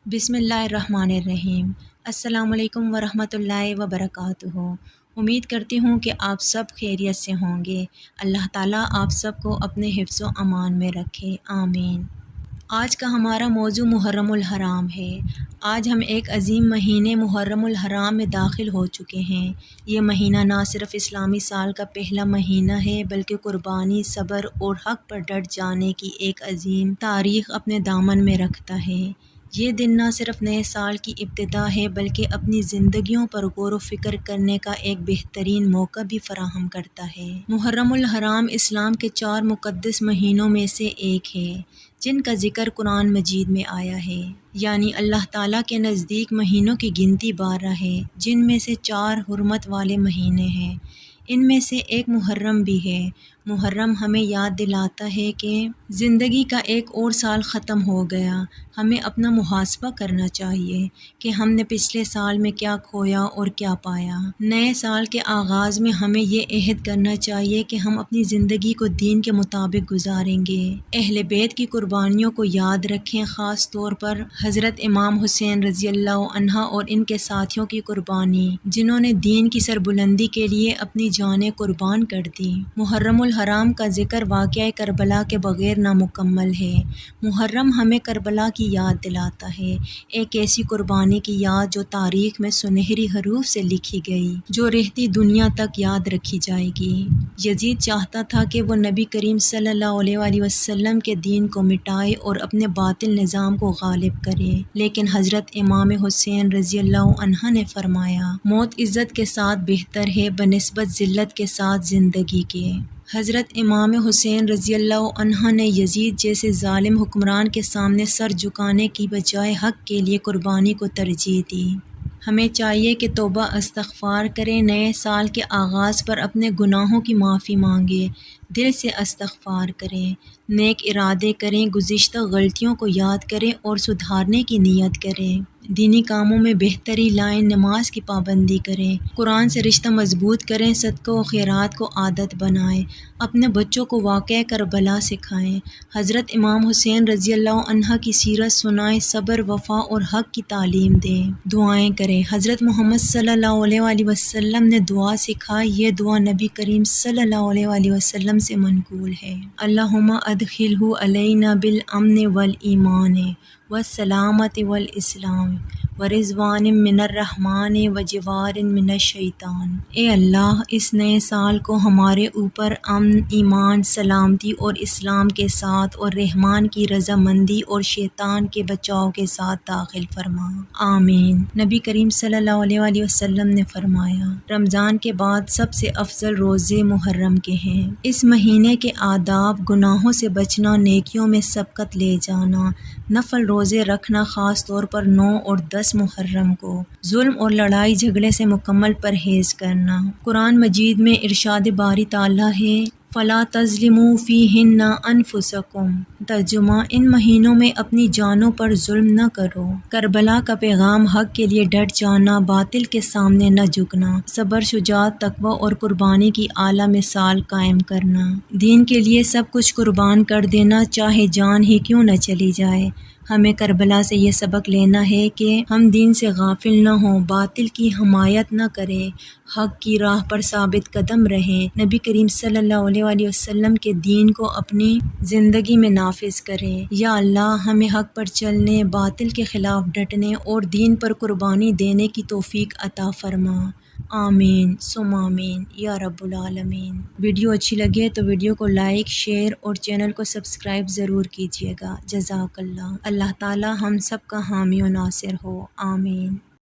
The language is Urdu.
بسم اللہ الرحمن الرحیم۔ السلام علیکم ورحمۃ اللہ وبرکاتہ۔ امید کرتی ہوں کہ آپ سب خیریت سے ہوں گے۔ اللہ تعالیٰ آپ سب کو اپنے حفظ و امان میں رکھے، آمین۔ آج کا ہمارا موضوع محرم الحرام ہے۔ آج ہم ایک عظیم مہینے محرم الحرام میں داخل ہو چکے ہیں۔ یہ مہینہ نہ صرف اسلامی سال کا پہلا مہینہ ہے بلکہ قربانی، صبر اور حق پر ڈٹ جانے کی ایک عظیم تاریخ اپنے دامن میں رکھتا ہے۔ یہ دن نہ صرف نئے سال کی ابتدا ہے بلکہ اپنی زندگیوں پر غور و فکر کرنے کا ایک بہترین موقع بھی فراہم کرتا ہے۔ محرم الحرام اسلام کے 4 مقدس مہینوں میں سے ایک ہے جن کا ذکر قرآن مجید میں آیا ہے، یعنی اللہ تعالیٰ کے نزدیک مہینوں کی گنتی 12 ہے جن میں سے 4 حرمت والے مہینے ہیں۔ ان میں سے ایک محرم بھی ہے۔ محرم ہمیں یاد دلاتا ہے کہ زندگی کا ایک اور سال ختم ہو گیا۔ ہمیں اپنا محاسبہ کرنا چاہیے کہ ہم نے پچھلے سال میں کیا کھویا اور کیا پایا۔ نئے سال کے آغاز میں ہمیں یہ عہد کرنا چاہیے کہ ہم اپنی زندگی کو دین کے مطابق گزاریں گے۔ اہل بیت کی قربانیوں کو یاد رکھیں، خاص طور پر حضرت امام حسین رضی اللہ عنہ اور ان کے ساتھیوں کی قربانی جنہوں نے دین کی سربلندی کے لیے اپنی جانیں قربان کر دیں۔ محرم الحرام کا ذکر واقعہ کربلا کے بغیر نامکمل ہے۔ محرم ہمیں کربلا کی یاد دلاتا ہے، ایک ایسی قربانی کی یاد جو تاریخ میں سنہری حروف سے لکھی گئی، جو رہتی دنیا تک یاد رکھی جائے گی۔ یزید چاہتا تھا کہ وہ نبی کریم صلی اللہ علیہ وسلم کے دین کو مٹائے اور اپنے باطل نظام کو غالب کرے، لیکن حضرت امام حسین رضی اللہ عنہ نے فرمایا، موت عزت کے ساتھ بہتر ہے بنسبت ذلت کے ساتھ زندگی کے۔ حضرت امام حسین رضی اللہ عنہ نے یزید جیسے ظالم حکمران کے سامنے سر جھکانے کی بجائے حق کے لیے قربانی کو ترجیح دی۔ ہمیں چاہیے کہ توبہ استغفار کریں، نئے سال کے آغاز پر اپنے گناہوں کی معافی مانگیں، دل سے استغفار کریں، نیک ارادے کریں، گزشتہ غلطیوں کو یاد کریں اور سدھارنے کی نیت کریں۔ دینی کاموں میں بہتری لائیں، نماز کی پابندی کریں، قرآن سے رشتہ مضبوط کریں، صدقہ و خیرات کو عادت بنائیں، اپنے بچوں کو واقعہ کربلا سکھائیں، حضرت امام حسین رضی اللہ عنہ کی سیرت سنائیں، صبر، وفا اور حق کی تعلیم دیں، دعائیں کریں۔ حضرت محمد صلی اللہ علیہ وسلم نے دعا سکھائی، یہ دعا نبی کریم صلی اللہ علیہ وسلم سے منقول ہے۔ اللہم ادخلہ علینا بالامن والایمان والسلامۃ والاسلام ورضوان من الرحمن وجوار من الشیطان۔ اے اللہ، اس نئے سال کو ہمارے اوپر امن، ایمان، سلامتی اور اسلام کے ساتھ اور رحمان کی رضامندی اور شیطان کے بچاؤ کے ساتھ داخل فرما، آمین۔ نبی کریم صلی اللہ علیہ وسلم نے فرمایا، رمضان کے بعد سب سے افضل روزے محرم کے ہیں۔ اس مہینے کے آداب: گناہوں سے بچنا، نیکیوں میں سبقت لے جانا، نفل روزے رکھنا خاص طور پر 9 اور 10 محرم کو، ظلم اور لڑائی جھگڑے سے مکمل پرہیز کرنا۔ قرآن مجید میں ارشاد باری تعالیٰ ہے، فَلَا تَظْلِمُوا فِيهِنَّ أَنفُسَكُمْ۔ ترجمہ: ان مہینوں میں اپنی جانوں پر ظلم نہ کرو۔ کربلا کا پیغام: حق کے لیے ڈٹ جانا، باطل کے سامنے نہ جھکنا، صبر، شجاعت، تقوی اور قربانی کی اعلیٰ مثال قائم کرنا، دین کے لیے سب کچھ قربان کر دینا چاہے جان ہی کیوں نہ چلی جائے۔ ہمیں کربلا سے یہ سبق لینا ہے کہ ہم دین سے غافل نہ ہوں، باطل کی حمایت نہ کریں، حق کی راہ پر ثابت قدم رہیں، نبی کریم صلی اللہ علیہ وسلم کے دین کو اپنی زندگی میں نافذ کریں۔ یا اللہ، ہمیں حق پر چلنے، باطل کے خلاف ڈٹنے اور دین پر قربانی دینے کی توفیق عطا فرما، آمین ثم آمین یا رب العالمین۔ ویڈیو اچھی لگے تو ویڈیو کو لائک، شیئر اور چینل کو سبسکرائب ضرور کیجیے گا۔ جزاک اللہ۔ اللہ تعالی ہم سب کا حامی و ناصر ہو، آمین۔